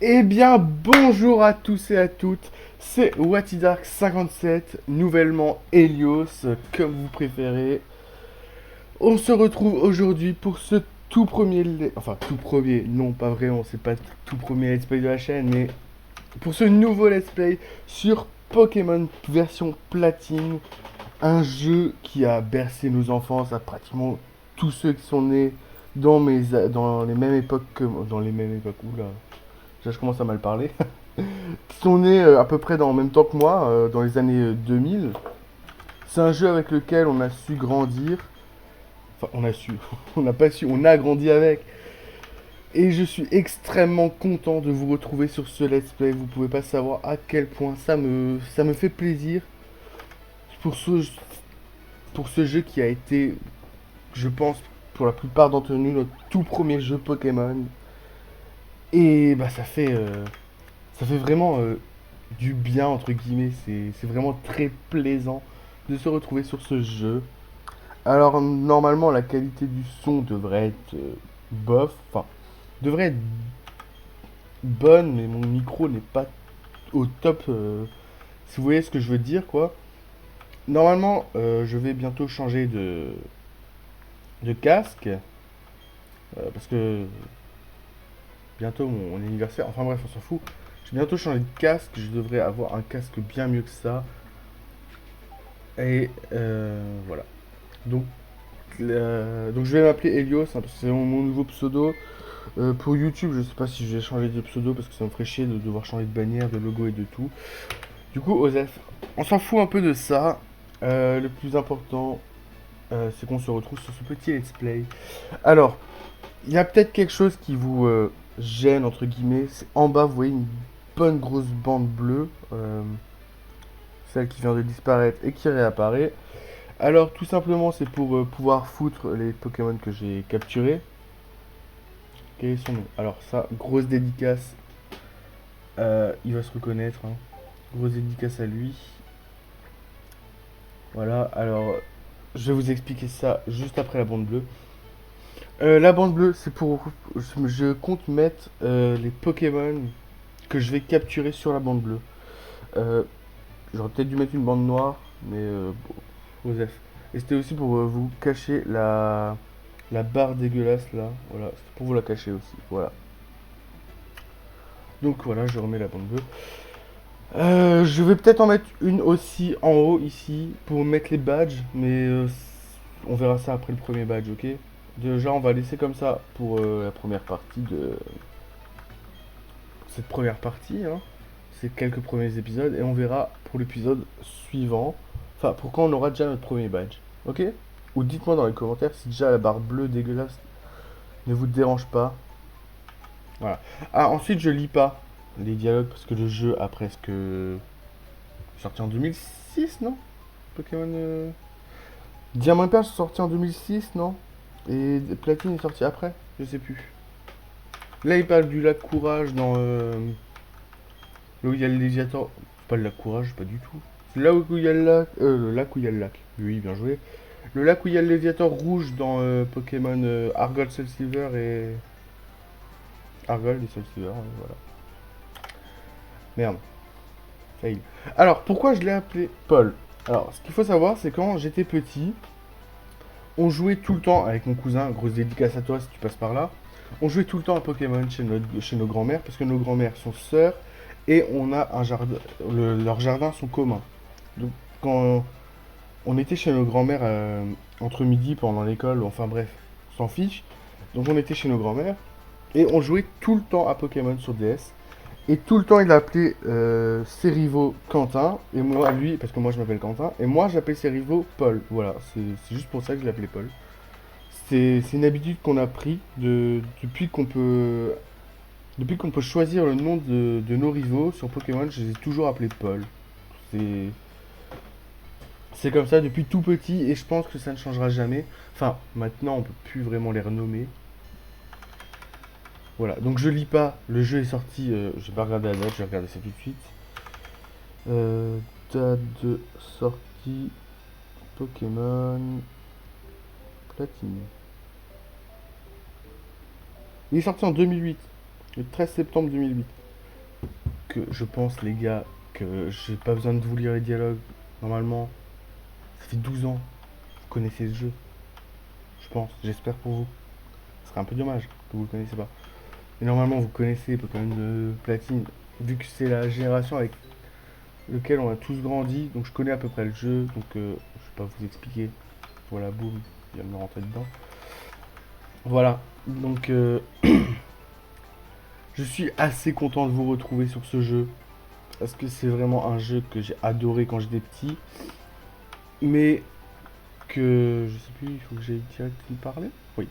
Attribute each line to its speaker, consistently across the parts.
Speaker 1: Eh bien, bonjour à tous et à toutes, c'est WatiDark57, nouvellement Helios, comme vous préférez. On se retrouve aujourd'hui pour ce tout premier, enfin tout premier, non pas vraiment, c'est pas tout premier let's play de la chaîne, mais pour ce nouveau let's play sur Pokémon version platine, un jeu qui a bercé nos enfances à pratiquement tous ceux qui sont nés dans les mêmes époques que dans les mêmes époques. Oula, déjà je commence à mal parler. Qui sont nés à peu près en même temps que moi, dans les années 2000. C'est un jeu avec lequel on a su grandir. Enfin, on a su, on n'a pas su, on a grandi avec. Et je suis extrêmement content de vous retrouver sur ce let's play. Vous pouvez pas savoir à quel point ça me fait plaisir pour ce jeu qui a été, je pense, pour la plupart d'entre nous, notre tout premier jeu Pokémon. Et bah ça fait vraiment du bien entre guillemets. C'est vraiment très plaisant de se retrouver sur ce jeu. Alors normalement la qualité du son devrait être bof, enfin devrait être bonne, mais mon micro n'est pas au top. Si vous voyez ce que je veux dire quoi. Normalement je vais bientôt changer de casque parce que bientôt mon anniversaire. Enfin bref, on s'en fout. Je vais bientôt changer de casque. Je devrais avoir un casque bien mieux que ça. Et voilà. Donc, donc je vais m'appeler Helios, hein, parce que c'est mon nouveau pseudo. Pour YouTube, je sais pas si je vais changer de pseudo parce que ça me ferait chier de devoir changer de bannière, de logo et de tout. Du coup, Osef, on s'en fout un peu de ça. Le plus important, c'est qu'on se retrouve sur ce petit let's play. Alors, il y a peut-être quelque chose qui vous gêne, entre guillemets. C'est en bas, vous voyez une bonne grosse bande bleue. Celle qui vient de disparaître et qui réapparaît. Alors, tout simplement, c'est pour pouvoir foutre les Pokémon que j'ai capturés. Quel est son nom? Alors, ça, grosse dédicace. Il va se reconnaître, hein. Grosse dédicace à lui. Voilà, alors, je vais vous expliquer ça juste après la bande bleue. La bande bleue, c'est pour. Je compte mettre les Pokémon que je vais capturer sur la bande bleue. Euh, J'aurais peut-être dû mettre une bande noire, mais bon, Osef. Et c'était aussi pour vous cacher la barre dégueulasse là. Voilà, c'était pour vous la cacher aussi. Voilà. Donc voilà, je remets la bande bleue. Je vais peut-être en mettre une aussi en haut ici pour mettre les badges, mais on verra ça après le premier badge, ok? Déjà, on va laisser comme ça pour la première partie de cette première partie, hein. Ces quelques premiers épisodes, et on verra pour l'épisode suivant, enfin pour quand on aura déjà notre premier badge, ok? Ou dites-moi dans les commentaires si déjà la barre bleue dégueulasse ne vous dérange pas. Voilà. Ah, ensuite, je lis pas les dialogues parce que le jeu a presque sorti en 2006, non? Pokémon Diamant et Perle sont sortis en 2006, non? Et Platine est sorti après? Je sais plus. Là, il parle du lac Courage dans là où il y a le Léviathan. C'est pas le lac Courage, pas du tout. C'est là où il y a le lac où il y a le lac. Oui, bien joué. Le lac où il y a le Léviathan rouge dans Pokémon Argol, Soul Silver et. Argol et Soul Silver, voilà. Merde, fail. Alors, pourquoi je l'ai appelé Paul? Alors, ce qu'il faut savoir, c'est quand j'étais petit, on jouait tout le temps avec mon cousin, grosse dédicace à toi si tu passes par là. On jouait tout le temps à Pokémon chez nos grands-mères parce que nos grands-mères sont sœurs et on a un jardin, leurs jardins sont communs. Donc quand on était chez nos grands-mères entre midi pendant l'école, enfin bref, on s'en fiche. Donc on était chez nos grands-mères et on jouait tout le temps à Pokémon sur DS. Et tout le temps, il appelait ses rivaux Quentin, et moi, lui, parce que moi je m'appelle Quentin, et moi j'appelle ses rivaux Paul. Voilà, c'est juste pour ça que je l'appelais Paul. C'est une habitude qu'on a pris depuis qu'on peut choisir le nom de nos rivaux sur Pokémon, je les ai toujours appelés Paul. C'est c'est comme ça depuis tout petit, et je pense que ça ne changera jamais. Enfin, maintenant on peut plus vraiment les renommer. Voilà, donc je lis pas, le jeu est sorti, j'ai pas regardé la date, je vais regarder ça tout de suite. Euh, Date de sortie Pokémon Platine. Il est sorti en 2008, le 13 septembre 2008. que je pense, les gars, que j'ai pas besoin de vous lire les dialogues. Normalement, ça fait 12 ans que vous connaissez ce jeu. Je pense, j'espère pour vous. Ce serait un peu dommage que vous le connaissez pas. Mais normalement, vous connaissez Pokémon Platine, vu que c'est la génération avec laquelle on a tous grandi, donc je connais à peu près le jeu, donc je vais pas vous expliquer. Voilà, boum, il vient de me rentrer dedans. Voilà, donc je suis assez content de vous retrouver sur ce jeu, parce que c'est vraiment un jeu que j'ai adoré quand j'étais petit, mais que, je sais plus, il faut que j'aille direct lui parler. Oui,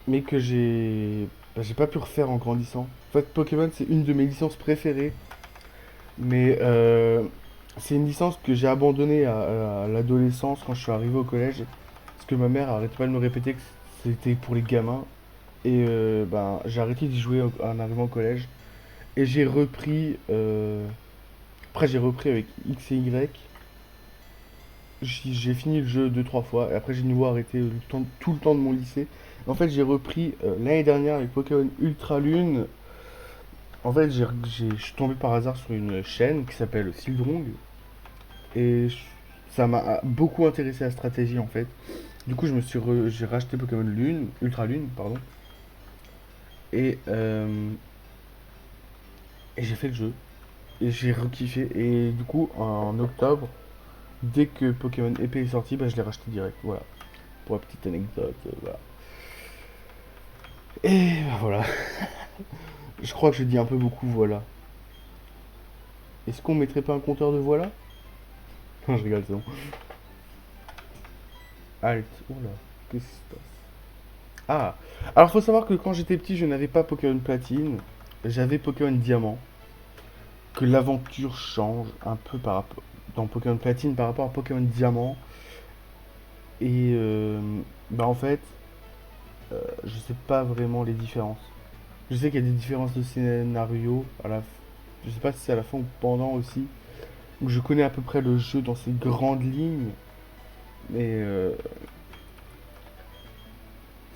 Speaker 1: mais que j'ai pas pu refaire en grandissant. En fait, Pokémon, c'est une de mes licences préférées, mais c'est une licence que j'ai abandonnée à l'adolescence quand je suis arrivé au collège, parce que ma mère arrêtait pas de me répéter que c'était pour les gamins, et ben, j'ai arrêté d'y jouer en arrivant au collège, et j'ai repris, après j'ai repris avec X et Y, j'ai fini le jeu deux trois fois, et après j'ai de nouveau arrêté tout le temps de mon lycée. En fait, j'ai repris l'année dernière avec Pokémon Ultra Lune. En fait, je suis tombé par hasard sur une chaîne qui s'appelle Sildrong. Et ça m'a beaucoup intéressé à la stratégie en fait. Du coup, j'ai racheté Pokémon Lune, Ultra Lune, pardon. Et, et j'ai fait le jeu. Et j'ai rekiffé. Et du coup, en octobre, dès que Pokémon Épée est sorti, bah, je l'ai racheté direct. Voilà. Pour la petite anecdote. Voilà. Et bah, voilà. Je crois que je dis un peu beaucoup voilà. Est-ce qu'on mettrait pas un compteur de voilà? Non, je rigole, c'est bon. Alt. Oula. Qu'est-ce qui se passe? Ah. Alors, faut savoir que quand j'étais petit, je n'avais pas Pokémon Platine. J'avais Pokémon Diamant. Que l'aventure change un peu par rapport dans Pokémon Platine par rapport à Pokémon Diamant. Et bah en fait, je sais pas vraiment les différences. Je sais qu'il y a des différences de scénario je sais pas si c'est à la fin ou pendant aussi. Donc je connais à peu près le jeu dans ses grandes lignes. Mais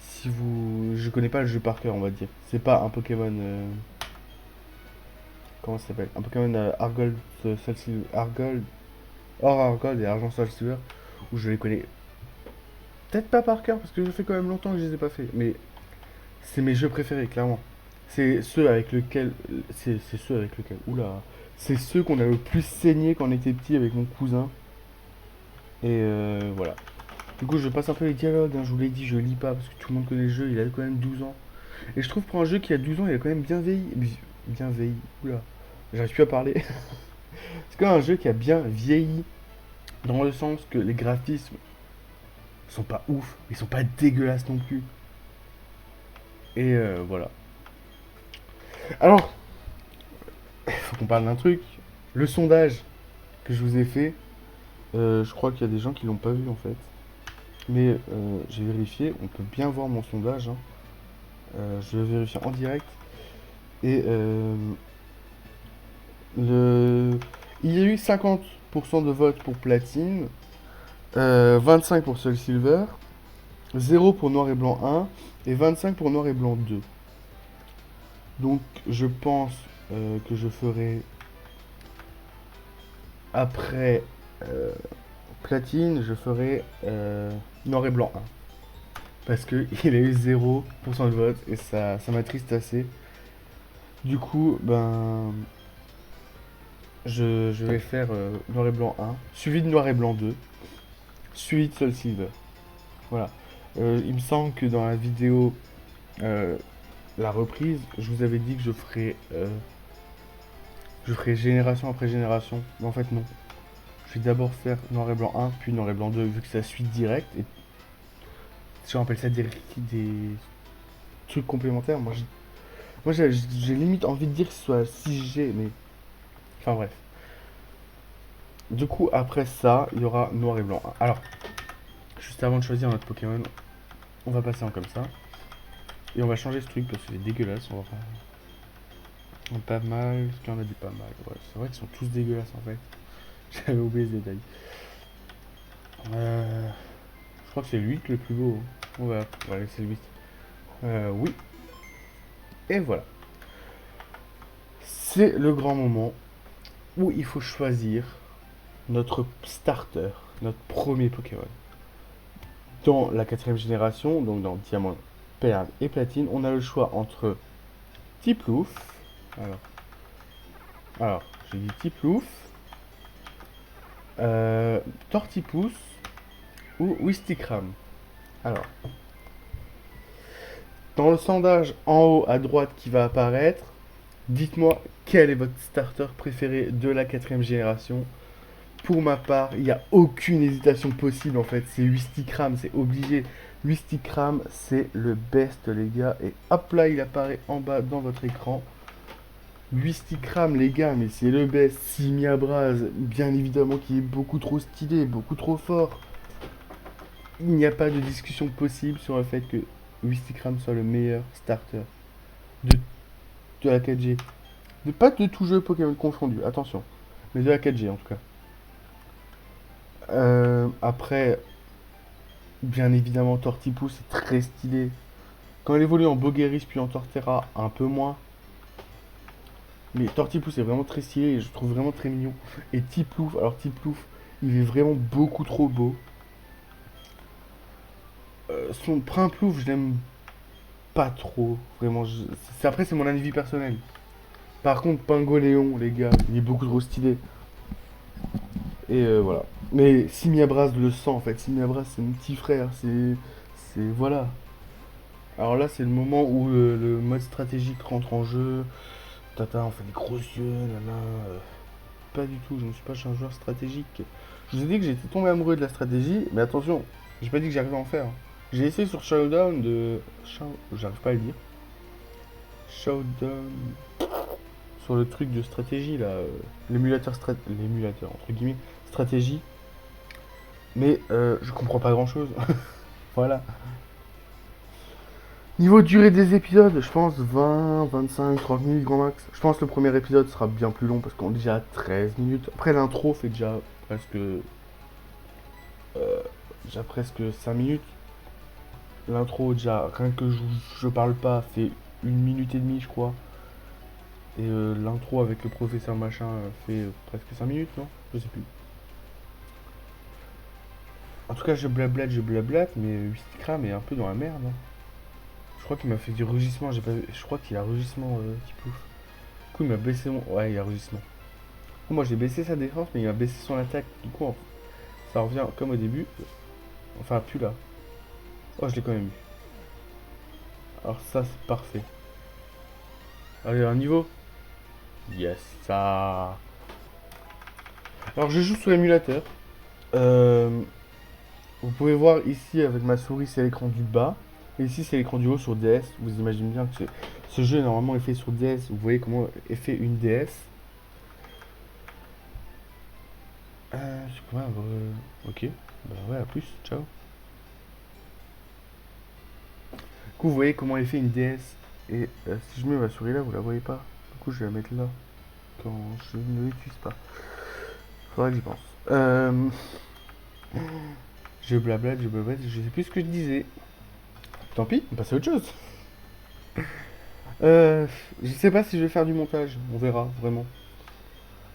Speaker 1: si vous. Je connais pas le jeu par cœur, on va dire. C'est pas un Pokémon. Comment ça s'appelle? Un Pokémon Argold, Soul Silver. Argold. Or Argold et Argent Soul Silver. Où je les connais peut-être pas par cœur parce que ça fait quand même longtemps que je les ai pas fait. Mais c'est mes jeux préférés, clairement. C'est ceux avec lesquels. C'est ceux avec lesquels. Oula. C'est ceux qu'on a le plus saigné quand on était petit avec mon cousin. Et voilà. Du coup, je passe un peu les dialogues. Hein, je vous l'ai dit, je lis pas parce que tout le monde connaît le jeu. Il a quand même 12 ans. Et je trouve pour un jeu qui a 12 ans, il a quand même bien vieilli. Bien vieilli. Oula. J'arrive plus à parler. C'est quand même un jeu qui a bien vieilli. Dans le sens que les graphismes sont pas ouf. Ils sont pas dégueulasses non plus. Et voilà. Alors, il faut qu'on parle d'un truc. Le sondage que je vous ai fait, je crois qu'il y a des gens qui l'ont pas vu en fait. Mais j'ai vérifié, on peut bien voir mon sondage. Hein. Je vais vérifier en direct. Et il y a eu 50% de votes pour Platine, 25 pour Soul Silver, 0 pour Noir et Blanc 1 et 25 pour Noir et Blanc 2. Donc je pense que je ferai après Platine, je ferai Noir et Blanc 1. Parce qu'il a eu 0% de vote et ça m'attriste assez. Du coup, ben, je vais faire Noir et Blanc 1, suivi de Noir et Blanc 2, suivi de Soul Silver. Voilà. Il me semble que dans la vidéo, euh, la reprise, je vous avais dit que je ferais génération après génération. Mais en fait, non. Je vais d'abord faire Noir et Blanc 1, puis Noir et Blanc 2, vu que c'est la suite directe. Et si on appelle ça des trucs complémentaires, moi j'ai limite envie de dire que ce soit 6G, mais. Enfin bref. Du coup, après ça, il y aura Noir et Blanc 1. Alors, juste avant de choisir notre Pokémon, on va passer en comme ça. Et on va changer ce truc parce que c'est dégueulasse. Pas mal. Est-ce qu'il y en a des pas mal? Ouais, c'est vrai qu'ils sont tous dégueulasses en fait. J'avais oublié ce détail. Je crois que c'est le 8 le plus beau. On va laisser le 8. Oui. Et voilà. c'est le grand moment où il faut choisir notre starter, notre premier Pokémon. Dans la quatrième génération, donc dans Diamant, Perle et Platine, on a le choix entre Tiplouf, alors j'ai dit Tiplouf, Tortipousse ou Wistikram. Alors, dans le sondage en haut à droite qui va apparaître, dites-moi quel est votre starter préféré de la quatrième génération. Pour ma part, il n'y a aucune hésitation possible en fait. C'est Wistikram, c'est obligé. Wistikram, c'est le best les gars. Et hop là, il apparaît en bas dans votre écran. Wistikram les gars, mais c'est le best. Simiabras, bien évidemment, qui est beaucoup trop stylé, beaucoup trop fort. Il n'y a pas de discussion possible sur le fait que Wistikram soit le meilleur starter de, de la 4G. Pas de tout jeu Pokémon confondu, attention. Mais de la 4G en tout cas. Après, bien évidemment, Tortipousse c'est très stylé. Quand elle évolue en Bogeris puis en Torterra, un peu moins. Mais Tortipousse est vraiment très stylé et je trouve vraiment très mignon. Et Tiplouf, alors Tiplouf, il est vraiment beaucoup trop beau. Son Primplouf, je l'aime pas trop. Vraiment, après, c'est mon avis personnel. Par contre, Pingoléon, les gars, il est beaucoup trop stylé. Et voilà. Mais Simiabras le sent en fait. Simiabras, c'est mon petit frère. Voilà. Alors là, c'est le moment où le mode stratégique rentre en jeu. Tata, on fait des gros yeux, nana. Pas du tout, je ne suis pas un joueur stratégique. Je vous ai dit que j'étais tombé amoureux de la stratégie, mais attention, j'ai pas dit que j'arrivais à en faire. J'ai essayé sur Showdown de. J'arrive pas à le dire. Showdown. Sur le truc de stratégie là. L'émulateur l'émulateur, entre guillemets, stratégie. Mais je comprends pas grand chose. Voilà. Niveau durée des épisodes, je pense 20, 25, 30 minutes grand max. Je pense que le premier épisode sera bien plus long parce qu'on est déjà à 13 minutes. Après l'intro fait déjà presque 5 minutes. L'intro déjà, rien que je parle pas, fait 1 minute et demie je crois. Et l'intro avec le professeur machin fait presque 5 minutes, non? Je sais plus. En tout cas je blablate, mais Wistikram est un peu dans la merde. Hein. Je crois qu'il m'a fait du rugissement, j'ai pas vu. Je crois qu'il a rugissement petit pouf. Du coup il m'a baissé mon. Ouais, il a rugissement. Moi j'ai baissé sa défense, mais il a baissé son attaque. Du coup ça revient comme au début. Enfin plus là. Oh je l'ai quand même eu. Alors ça c'est parfait. Allez un niveau. Yes ça. Alors je joue sur l'émulateur. Vous pouvez voir ici avec ma souris c'est l'écran du bas. Et ici c'est l'écran du haut sur DS. Vous imaginez bien que ce jeu normalement est fait sur DS. Vous voyez comment est fait une DS. C'est quoi ok. Bah ouais, à plus. Ciao. Du coup, vous voyez comment est fait une DS. Et si je mets ma souris là, vous la voyez pas. Du coup, je vais la mettre là. Quand je ne l'utilise pas. Faudrait que j'y pense. Je blablate, je sais plus ce que je disais. Tant pis, on passe à autre chose. Je sais pas si je vais faire du montage. On verra, vraiment.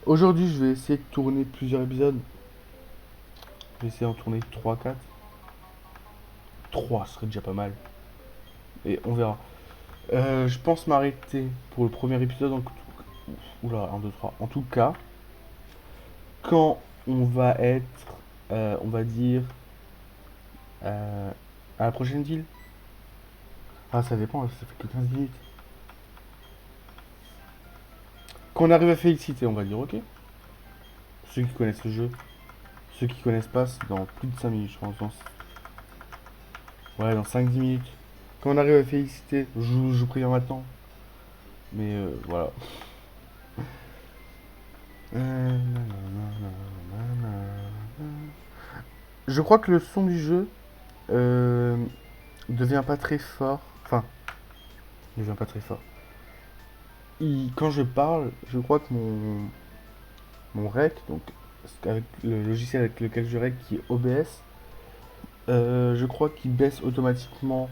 Speaker 1: Aujourd'hui, je vais essayer de tourner plusieurs épisodes. Je vais essayer d'en tourner 3, 4. 3 serait déjà pas mal. Et on verra. Je pense m'arrêter pour le premier épisode. Oula, 1, 2, 3. En tout cas, quand on va être, on va dire, à la prochaine ville. Ah, ça dépend, ça fait que 15 minutes. Quand on arrive à féliciter, on va dire ok. Ceux qui connaissent le jeu. Ceux qui connaissent pas, c'est dans plus de 5 minutes, je pense. Ouais, dans 5-10 minutes. Quand on arrive à féliciter, je préviens maintenant. Mais voilà. Je crois que le son du jeu devient pas très fort. Enfin, il devient pas très fort. Quand je parle, je crois que mon rec, donc avec le logiciel avec lequel je rec qui est OBS, je crois qu'il baisse automatiquement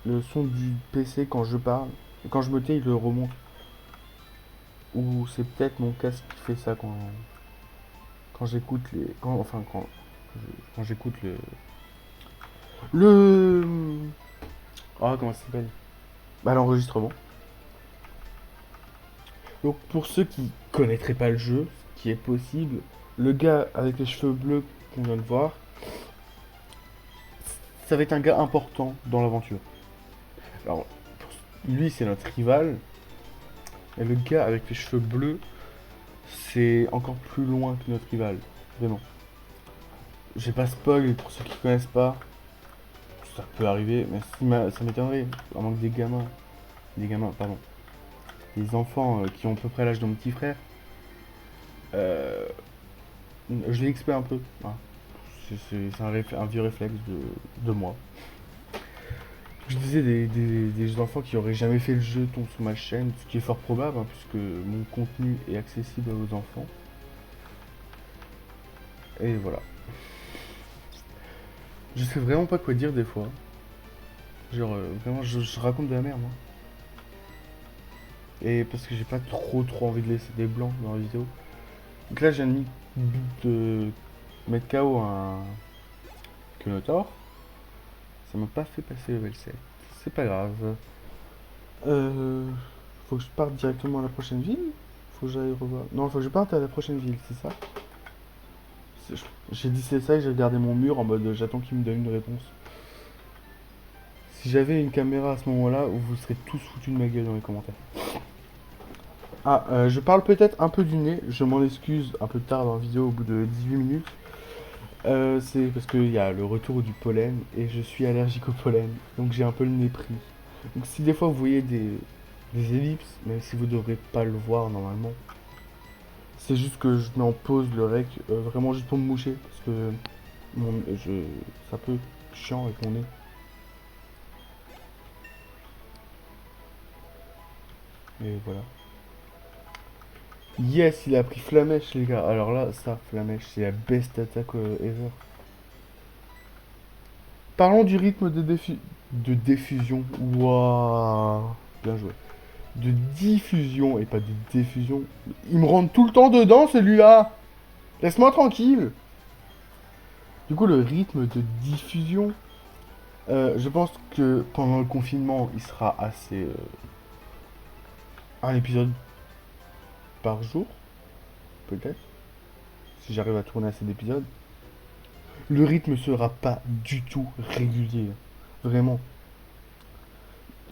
Speaker 1: le son du PC quand je parle. Et quand je me tais, il le remonte. Ou c'est peut-être mon casque qui fait ça quand j'écoute les. Quand j'écoute le. Ah, comment ça s'appelle? Bah, l'enregistrement. Donc, pour ceux qui connaîtraient pas le jeu, ce qui est possible, le gars avec les cheveux bleus qu'on vient de voir, ça va être un gars important dans l'aventure. Alors, lui, c'est notre rival, et le gars avec les cheveux bleus, c'est encore plus loin que notre rival. Vraiment. J'ai pas spoil pour ceux qui connaissent pas. Ça peut arriver, mais ça m'étonnerait. À moins que des gamins. Des gamins, pardon. Des enfants qui ont à peu près l'âge de mon petit frère. Euh, je l'ai XP un peu. Hein. C'est un vieux réflexe de moi. Je disais des enfants qui auraient jamais fait le jeu tombent sur ma chaîne, ce qui est fort probable, hein, puisque mon contenu est accessible aux enfants. Et voilà. Je sais vraiment pas quoi dire des fois. Genre, vraiment, je raconte de la merde. Hein. Et parce que j'ai pas trop envie de laisser des blancs dans la vidéo. Donc là, j'ai mis but de mettre KO un Kenotor. Ça m'a pas fait passer level 7. C'est pas grave. Euh, Faut que je parte directement à la prochaine ville. Faut que j'aille revoir. Non, faut que je parte à la prochaine ville, c'est ça? J'ai dit c'est ça et j'ai regardé mon mur en mode j'attends qu'il me donne une réponse. Si j'avais une caméra à ce moment-là, vous serez tous foutus de ma gueule dans les commentaires. Ah, je parle peut-être un peu du nez, je m'en excuse un peu tard dans la vidéo au bout de 18 minutes. C'est parce qu'il y a le retour du pollen et je suis allergique au pollen, donc j'ai un peu le nez pris. Donc si des fois vous voyez des ellipses, même si vous devrez pas le voir normalement, c'est juste que je mets en pause le rec, vraiment juste pour me moucher, parce que c'est un peu chiant avec mon nez. Et voilà. Yes, il a pris Flamèche, les gars. Alors là, ça, Flamèche, c'est la best attaque ever. Parlons du rythme de diffusion. Waouh. Bien joué. De diffusion et pas de diffusion. Il me rentre tout le temps dedans, celui-là. Laisse-moi tranquille. Du coup, le rythme de diffusion, je pense que pendant le confinement, il sera assez... un épisode par jour, peut-être. Si j'arrive à tourner assez d'épisodes. Le rythme sera pas du tout régulier. Vraiment.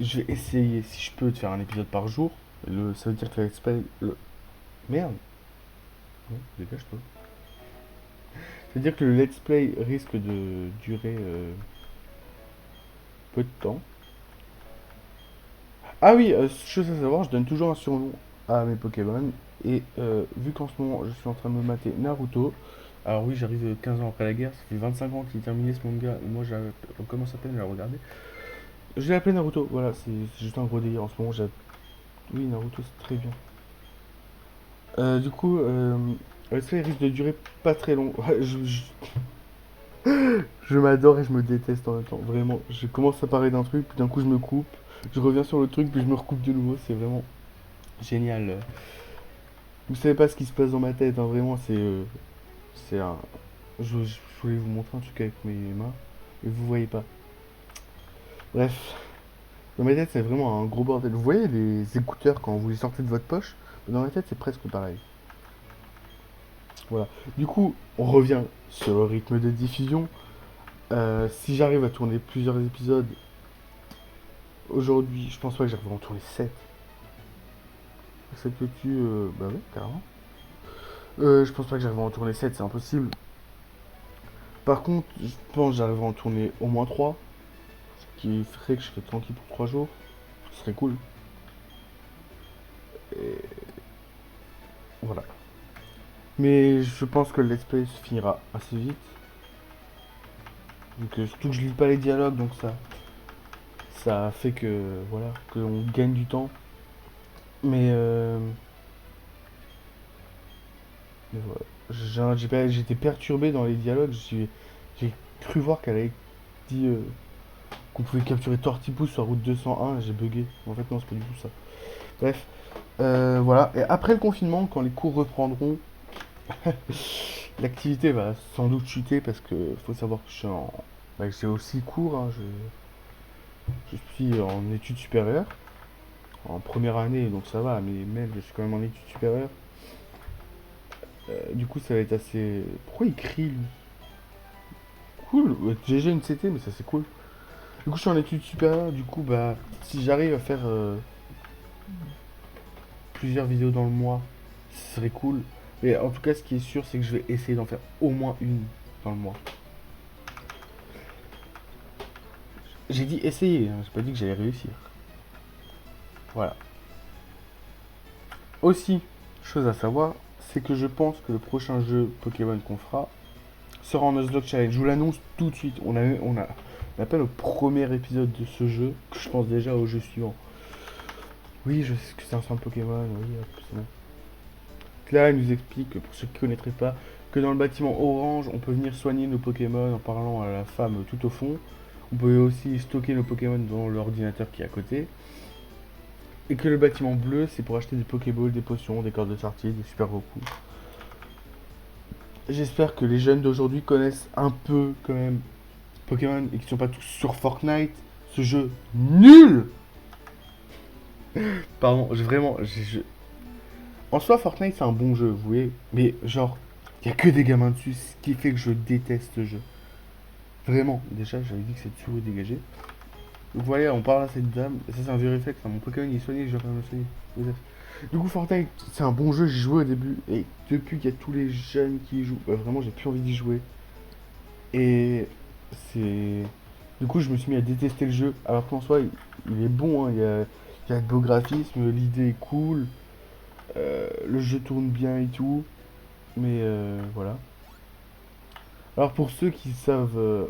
Speaker 1: Je vais essayer, si je peux, de faire un épisode par jour. Ça veut dire que le let's play... Merde. Non, dégage-toi. Ça veut dire que le let's play risque de durer peu de temps. Ah oui, chose à savoir, je donne toujours un surnom à mes Pokémon. Et vu qu'en ce moment, je suis en train de me mater Naruto. Alors oui, j'arrive 15 ans après la guerre. Ça fait 25 ans qu'il est terminé ce manga. Et moi, je commence à peine à le regarder. Je l'ai appelé Naruto, voilà, c'est juste un gros délire en ce moment. Oui, Naruto, c'est très bien. Du coup, ça risque de durer pas très long. Je m'adore et je me déteste en même temps. Vraiment, je commence à parler d'un truc, puis d'un coup je me coupe. Je reviens sur le truc, puis je me recoupe de nouveau. C'est vraiment génial. Vous savez pas ce qui se passe dans ma tête, hein, vraiment, c'est un. Je voulais vous montrer un truc avec mes mains, et vous voyez pas. Bref, dans ma tête, c'est vraiment un gros bordel. Vous voyez les écouteurs quand vous les sortez de votre poche? Dans ma tête, c'est presque pareil. Voilà. Du coup, on revient sur le rythme de diffusion. Si j'arrive à tourner plusieurs épisodes, aujourd'hui, je pense pas que j'arriverai à en tourner 7. 7 que tu... bah ouais, carrément. Je pense pas que j'arriverai à en tourner 7, c'est impossible. Par contre, je pense que j'arriverai à en tourner au moins 3. Ce qui ferait que je serais tranquille pour 3 jours. Ce serait cool. Et voilà. Mais je pense que le let's play se finira assez vite. Donc, surtout que je lis pas les dialogues, donc ça fait que voilà, qu'on gagne du temps. Mais, mais voilà. J'étais perturbé dans les dialogues. J'ai cru voir qu'elle avait dit qu'on pouvait capturer Tortipousse sur la route 201. J'ai bugué. En fait, non, c'est pas du tout ça. Bref. Voilà, et après le confinement, quand les cours reprendront, l'activité va sans doute chuter parce que faut savoir que je suis en... bah, j'ai aussi cours, hein, je suis en études supérieures, en première année, donc ça va, mais même je suis quand même en études supérieures. Du coup, ça va être assez... Pourquoi il crie, lui? Cool, ouais, j'ai déjà une CT, mais ça c'est cool. Du coup, je suis en études supérieures, du coup, bah, si j'arrive à faire plusieurs vidéos dans le mois, ce serait cool. Mais en tout cas, ce qui est sûr, c'est que je vais essayer d'en faire au moins une dans le mois. J'ai dit essayer, hein, j'ai pas dit que j'allais réussir. Voilà. Aussi, chose à savoir, c'est que je pense que le prochain jeu Pokémon qu'on fera sera en Nuzlocke Challenge. Je vous l'annonce tout de suite. On a pas le premier épisode de ce jeu, que je pense déjà au jeu suivant. Oui, je sais que c'est un centre Pokémon, oui, c'est bon. Là, il nous explique, pour ceux qui ne connaîtraient pas, que dans le bâtiment orange, on peut venir soigner nos Pokémon en parlant à la femme tout au fond. On peut aussi stocker nos Pokémon dans l'ordinateur qui est à côté. Et que le bâtiment bleu, c'est pour acheter des Pokéballs, des potions, des cordes de sortie, des super gros coups. J'espère que les jeunes d'aujourd'hui connaissent un peu quand même Pokémon et qu'ils sont pas tous sur Fortnite. Ce jeu nul. Pardon, en soi, Fortnite c'est un bon jeu, vous voyez. Mais genre, il y a que des gamins dessus, ce qui fait que je déteste ce jeu. Vraiment, déjà, j'avais dit que cette souris dégagée. Donc voilà, on parle à cette dame. Ça, c'est un vieux réflexe. Hein. Mon Pokémon il est soigné, je vais quand même le soigner. Du coup, Fortnite, c'est un bon jeu. J'y jouais au début. Et depuis qu'il y a tous les jeunes qui y jouent, bah, vraiment, j'ai plus envie d'y jouer. Et c'est. Du coup, je me suis mis à détester le jeu. Alors qu'en soi, il est bon. Hein. Il y a de beaux graphismes, l'idée est cool. Le jeu tourne bien et tout. Mais voilà. Alors pour ceux qui savent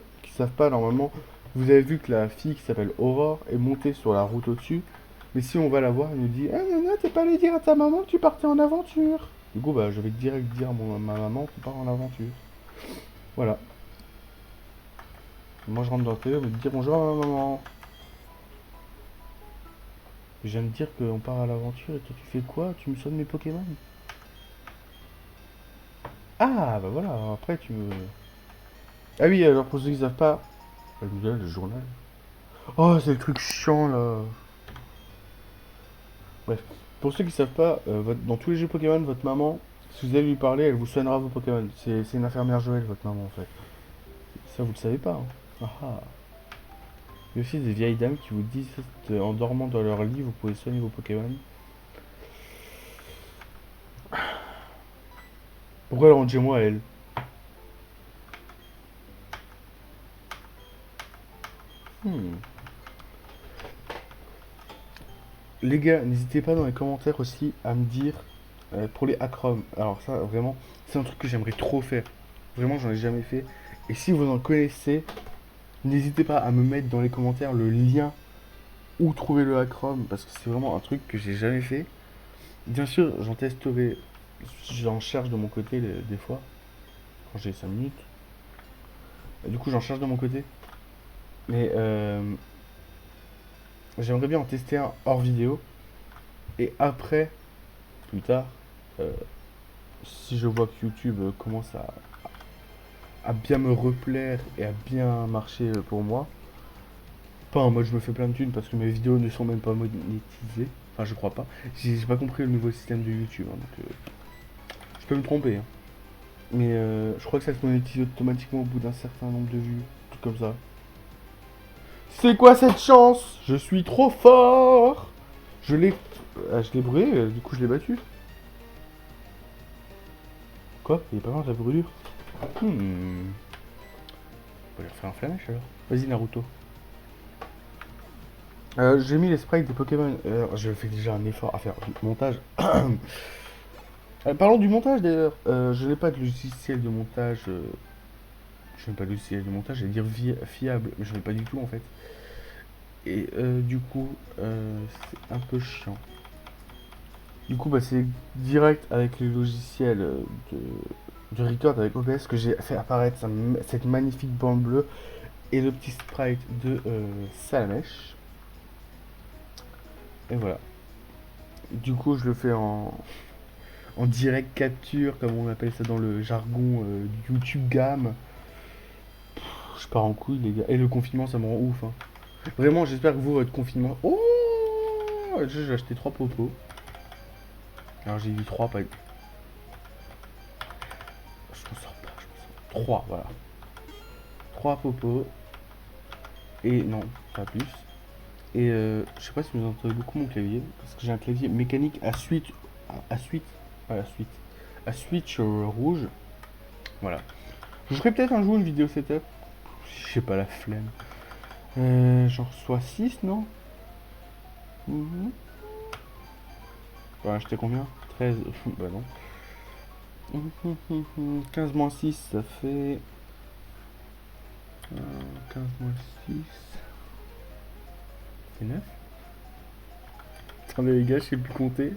Speaker 1: pas, normalement, vous avez vu que la fille qui s'appelle Aurore est montée sur la route au-dessus. Mais si on va la voir, elle nous dit: ah non, non, t'es pas allé dire à ta maman que tu partais en aventure. Du coup, bah, je vais direct dire à ma maman qu'on part en aventure. Voilà. Moi, je rentre dans le télé, on me dire bonjour à ma maman. Je viens de dire qu'on part à l'aventure et toi, tu fais quoi? Tu me soignes mes Pokémon? Ah, bah voilà, après tu me. Ah oui, alors pour ceux qui savent pas, le journal. Oh, c'est le truc chiant là. Bref, pour ceux qui savent pas, dans tous les jeux Pokémon, votre maman, si vous allez lui parler, elle vous soignera vos Pokémon. C'est une infirmière Joël, votre maman en fait. Ça, vous le savez pas. Hein. Ah ah. Il y a aussi des vieilles dames qui vous disent en dormant dans leur lit, vous pouvez soigner vos Pokémon. Pourquoi elle rentre chez moi, elle? Hmm. Les gars, n'hésitez pas dans les commentaires aussi à me dire pour les acromes. Alors ça, vraiment, c'est un truc que j'aimerais trop faire. Vraiment, j'en ai jamais fait. Et si vous en connaissez, n'hésitez pas à me mettre dans les commentaires le lien où trouver le acrome parce que c'est vraiment un truc que j'ai jamais fait. Bien sûr, j'en testerai, j'en cherche de mon côté des fois quand j'ai 5 minutes. Et du coup, j'en cherche de mon côté. Mais j'aimerais bien en tester un hors vidéo. Et après, plus tard, euh, si je vois que YouTube commence à bien me replaire et à bien marcher pour moi, pas en mode je me fais plein de thunes parce que mes vidéos ne sont même pas monétisées. Enfin, je crois pas. J'ai pas compris le nouveau système de YouTube. Hein, donc, je peux me tromper. Hein. Mais je crois que ça se monétise automatiquement au bout d'un certain nombre de vues. Tout comme ça. C'est quoi cette chance? Je suis trop fort. Je l'ai brûlé, du coup je l'ai battu. Quoi? Il est pas mort de la brûlure? Hmm. On va lui refaire un flamèche alors. Vas-y Naruto. J'ai mis les sprites des Pokémon. Je fais déjà un effort à faire du montage. Parlons du montage d'ailleurs. Je n'ai pas de logiciel de montage. Je n'ai pas de logiciel de montage, j'allais dire fiable, mais je n'ai pas du tout en fait. Et du coup, c'est un peu chiant. Du coup, bah, c'est direct avec les logiciels de Record avec OBS que j'ai fait apparaître cette magnifique bande bleue et le petit sprite de Salamèche. Et voilà. Du coup, je le fais en direct capture, comme on appelle ça dans le jargon du YouTube Game. Je pars en couille, les gars. Et le confinement, ça me rend ouf, hein. Vraiment, j'espère que vous, votre confinement. Oh, j'ai acheté 3 popos. Alors, j'ai dit 3, pas. Je m'en sors pas, je m'en sors. 3, voilà. 3 popos. Et non, pas plus. Et je sais pas si vous entendez beaucoup mon clavier. Parce que j'ai un clavier mécanique à switch. À suite. À suite. À switch rouge. Voilà. Je ferai peut-être un jour une vidéo setup. Je sais pas, la flemme. Genre soit 6, non? Mhm. On va acheter combien? 13. Bah non. 15 moins 6, ça fait. 15 moins 6. C'est 9. Attendez les gars, je sais plus compter.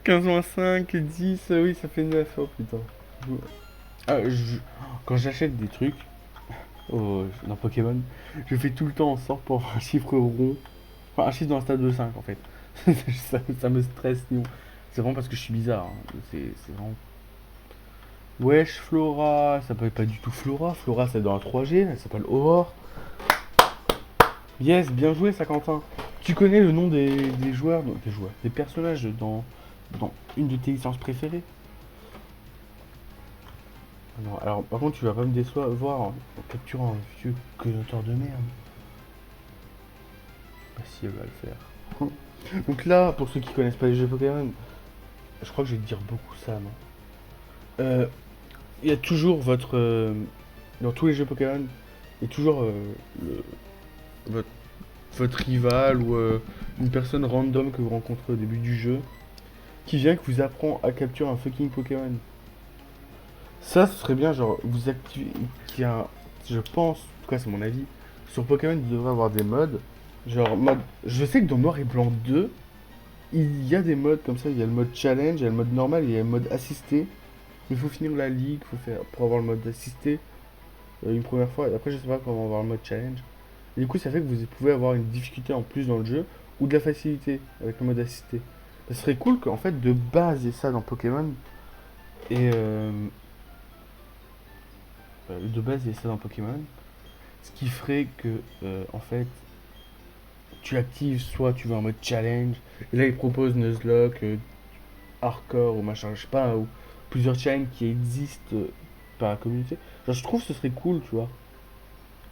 Speaker 1: 15 moins 5, 10, oui, ça fait 9. Oh putain. Ah, quand j'achète des trucs dans Pokémon, je fais tout le temps en sorte pour avoir un chiffre rond. Enfin, un chiffre dans un stade de 5 en fait. Ça me stresse, sinon. C'est vraiment parce que je suis bizarre, hein. C'est vraiment. Wesh, Flora. Ça s'appelle pas du tout Flora. Flora, c'est dans la 3G. Elle s'appelle Aurore. Yes, bien joué, ça, Quentin. Tu connais le nom des joueurs, des personnages dans une de tes licences préférées? Non, alors, par contre, tu vas pas me décevoir en capturant un vieux connoteur de merde. Bah, si, elle va le faire. Donc là, pour ceux qui connaissent pas les jeux Pokémon, je crois que je vais te dire beaucoup ça, non? Il y a toujours dans tous les jeux Pokémon, il y a toujours le- votre, votre rival ou une personne random que vous rencontrez au début du jeu qui vient que vous apprend à capturer un fucking Pokémon. Ça, ce serait bien, genre, vous activez. Je pense, en tout cas, c'est mon avis, sur Pokémon, il devrait avoir des modes. Genre, mode. Je sais que dans Noir et Blanc 2, il y a des modes comme ça. Il y a le mode challenge, il y a le mode normal et il y a le mode assisté. Il faut finir la ligue pour avoir le mode assisté une première fois. Et après, je sais pas comment avoir le mode challenge. Et du coup, ça fait que vous pouvez avoir une difficulté en plus dans le jeu ou de la facilité avec le mode assisté. Ça serait cool qu'en fait, de base, il y ait ça dans Pokémon. Et de base, il y ait ça dans Pokémon. Ce qui ferait que, en fait, tu actives soit tu veux un mode challenge. Et là, il propose Nuzlocke, hardcore ou machin, je sais pas, ou plusieurs challenges qui existent par la communauté. Genre, je trouve que ce serait cool, tu vois.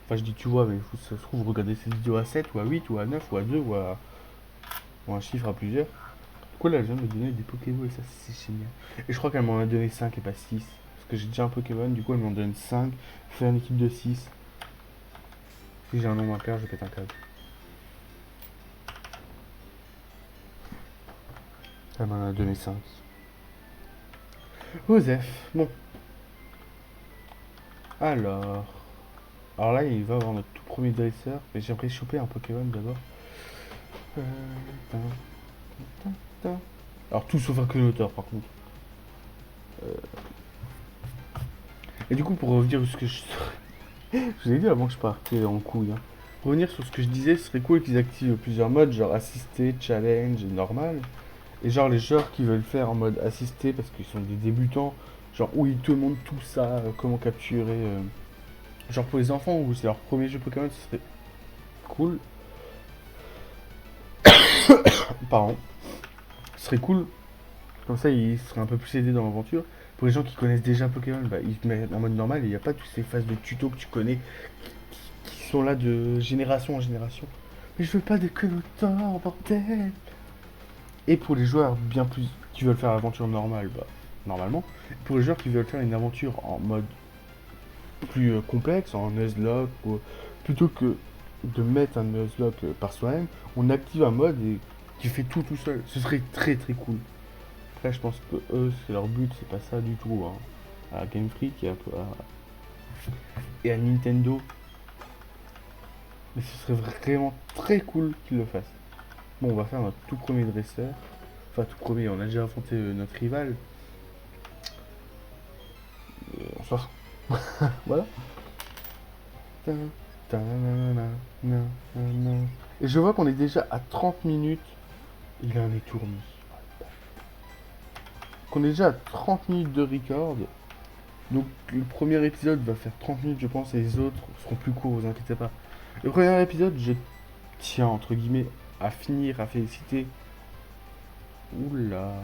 Speaker 1: Enfin, je dis tu vois, mais ça se trouve, vous regardez cette vidéo à 7 ou à 8 ou à 9 ou à 2 ou un chiffre à plusieurs. Pourquoi là, elle vient de me donner des Pokéballs et ça, c'est génial. Et je crois qu'elle m'en a donné 5 et pas 6. Parce que j'ai déjà un Pokémon, du coup, elle m'en donne 5. Faire une équipe de 6. Si j'ai un nombre impair, je pète un câble. Elle m'en a donné 5. Osef, bon. Alors. Alors là, il va avoir notre tout premier dresseur. Mais j'aimerais choper un Pokémon d'abord. Euh, tin, tin, tin. Alors tout sauf un Clonotor par contre. Et du coup, pour revenir sur ce que je... je vous ai dit avant que je partais en couille. Hein. Pour revenir sur ce que je disais, ce serait cool qu'ils activent plusieurs modes, genre assisté, challenge et normal. Et genre les joueurs qui veulent faire en mode assisté parce qu'ils sont des débutants, genre où ils te montrent tout ça, comment capturer. Genre pour les enfants où c'est leur premier jeu Pokémon, ce serait cool. Pardon. Ce serait cool. Comme ça, ils seraient un peu plus aidés dans l'aventure. Pour les gens qui connaissent déjà Pokémon, bah, ils se mettent en mode normal et il n'y a pas toutes ces phases de tuto que tu connais qui sont là de génération en génération. Mais je veux pas des Clonotor, bordel. Et pour les joueurs bien plus qui veulent faire l'aventure normale, bah, normalement. Pour les joueurs qui veulent faire une aventure en mode plus complexe, en Nuzlocke, plutôt que de mettre un Nuzlocke par soi-même, on active un mode et qui fait tout tout seul. Ce serait très très cool. Après, je pense que eux, c'est leur but, c'est pas ça du tout. Hein. À Game Freak et à Nintendo. Mais ce serait vraiment très cool qu'ils le fassent. Bon, on va faire notre tout premier dresseur. Enfin, tout premier, on a déjà affronté notre rival. On s'en fout. Voilà. Et je vois qu'on est déjà à 30 minutes Il a un étourni. On est déjà à 30 minutes de record. Donc le premier épisode va faire 30 minutes je pense et les autres seront plus courts, vous inquiétez pas. Le premier épisode, je tiens entre guillemets à finir, à féliciter. Oula.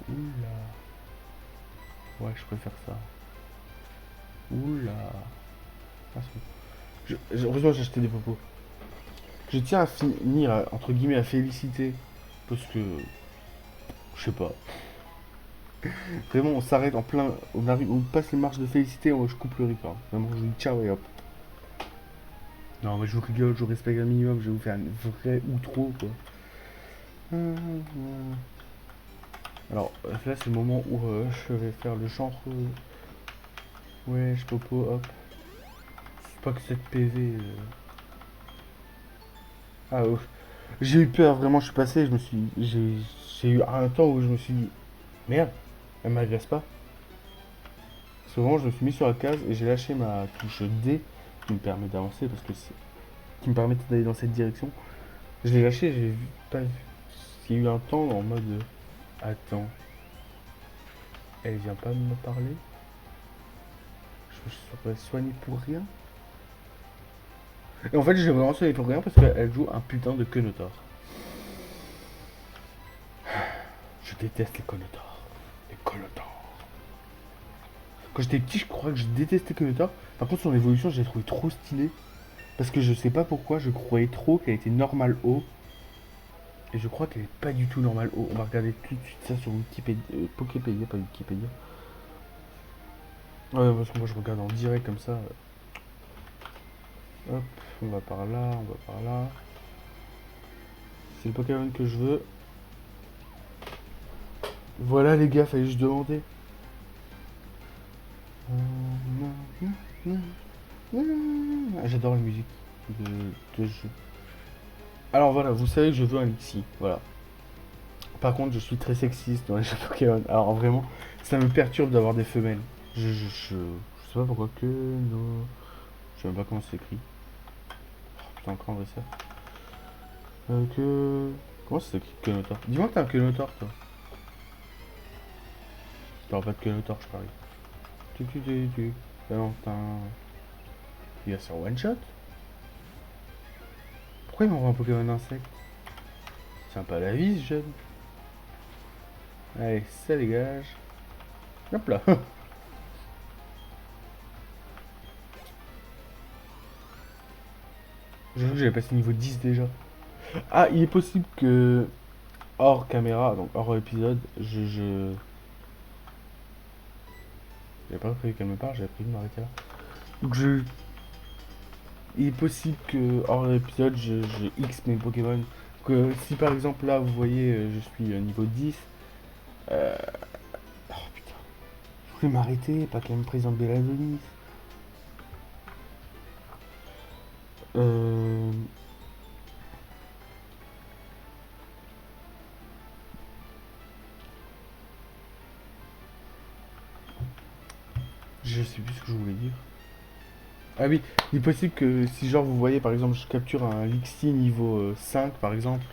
Speaker 1: Oula. Ouais, je préfère ça. Oula. Ah, heureusement j'ai acheté des popos. Je tiens à finir, entre guillemets, à féliciter. Parce que... Je sais pas. Vraiment, on s'arrête en plein... On arrive, on passe les marches de félicité, je coupe le record. Vraiment, je dis ciao et hop. Non, mais je vous rigole, je vous respecte un minimum, je vais vous faire une vraie outro, quoi. Alors, là, c'est le moment où je vais faire le genre... Ouais, je popo, hop. C'est pas que cette PV... Ah, j'ai eu peur, vraiment, je suis passé, je me suis... J'ai eu un temps où je me suis dit... Merde, elle m'agresse pas. Souvent, je me suis mis sur la case et j'ai lâché ma touche D qui me permet d'avancer parce que c'est... qui me permettait d'aller dans cette direction. Je l'ai lâché, j'ai vu... pas vu. Il y a eu un temps en mode... Attends. Elle vient pas me parler. Je me serais soigné pour rien. Et en fait, j'ai vraiment soigné pour rien parce qu'elle joue un putain de Kenotor. Je déteste les Kenotor. Les Kenotor. Quand j'étais petit, je crois que je détestais Kenotor. Par contre, son évolution, je l'ai trouvé trop stylée. Parce que je sais pas pourquoi, je croyais trop qu'elle était normale haut. Et je crois qu'elle est pas du tout normale haut. On va regarder tout de suite ça sur Wikipédia. Poképédia, pas Wikipédia. Ouais, parce que moi je regarde en direct comme ça. Hop, on va par là, on va par là. C'est le Pokémon que je veux. Voilà les gars, fallait juste demander. J'adore la musique de jeu. Alors voilà, vous savez que je veux un Lixie, voilà. Par contre, je suis très sexiste dans les jeux Pokémon. Alors vraiment, ça me perturbe d'avoir des femelles. Je sais pas pourquoi que... Non. Je sais même pas comment c'est écrit. Oh, putain, encore un dresseur. Comment c'est écrit Kenotor? Dis-moi que t'as un Kenotor, toi. T'auras pas de Kenotor, je parie. Valentin. Il va sur one shot. Pourquoi il m'envoie un Pokémon insecte? Sympa la vie, ce jeune. Allez, ça dégage. Hop là. J'avoue que j'avais passé niveau 10 déjà. Ah, il est possible que hors caméra, donc hors épisode, j'avais pas prévu qu'elle me parle, j'avais prévu de m'arrêter là. Donc il est possible que hors épisode, je X mes Pokémon. Que si par exemple là, vous voyez, je suis niveau 10. Oh putain. Je voulais m'arrêter, pas qu'elle me présente Bélazonis. Je sais plus ce que je voulais dire. Ah oui, il est possible que si genre vous voyez par exemple je capture un Lixie niveau 5 par exemple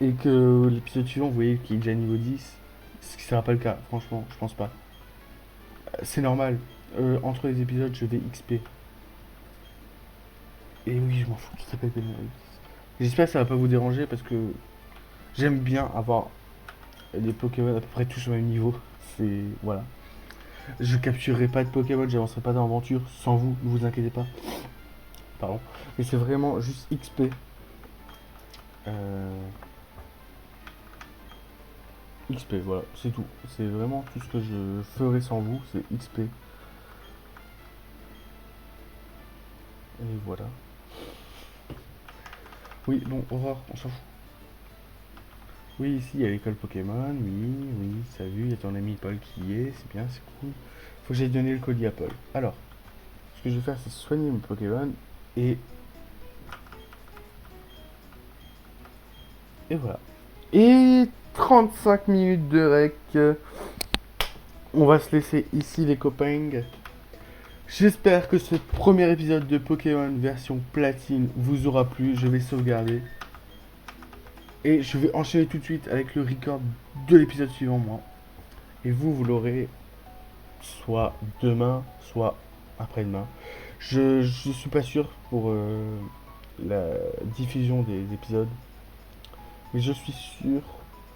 Speaker 1: et que l'épisode suivant vous voyez qu'il est déjà niveau 10, ce qui sera pas le cas, franchement, je pense pas. C'est normal, entre les épisodes je vais XP. Et oui, je m'en fous qu'il s'appelle Benoît. J'espère que ça va pas vous déranger parce que j'aime bien avoir des Pokémon à peu près tous sur le même niveau. C'est... Voilà. Je capturerai pas de Pokémon, j'avancerai pas dans l'aventure sans vous, ne vous inquiétez pas. Pardon. Et c'est vraiment juste XP. XP, voilà, c'est tout. C'est vraiment tout ce que je ferai sans vous, c'est XP. Et voilà. Oui, bon, au revoir, on s'en fout. Oui, ici, il y a l'école Pokémon, oui, ça a vu, il y a ton ami Paul qui y est, c'est bien, c'est cool. Faut que j'aille donner le colis à Paul. Alors, ce que je vais faire, c'est soigner mes Pokémon, et... Et voilà. Et 35 minutes de rec. On va se laisser ici, les copains. J'espère que ce premier épisode de Pokémon version platine vous aura plu. Je vais sauvegarder. Et je vais enchaîner tout de suite avec le record de l'épisode suivant, moi. Et vous l'aurez soit demain, soit après-demain. Je suis pas sûr pour la diffusion des épisodes, mais je suis sûr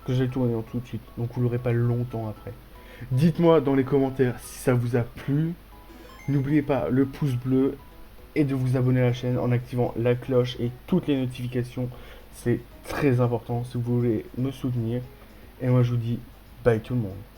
Speaker 1: que je vais le tourner en tout de suite. Donc vous l'aurez pas longtemps après. Dites-moi dans les commentaires si ça vous a plu. N'oubliez pas le pouce bleu et de vous abonner à la chaîne en activant la cloche et toutes les notifications. C'est très important si vous voulez me soutenir. Et moi je vous dis bye tout le monde.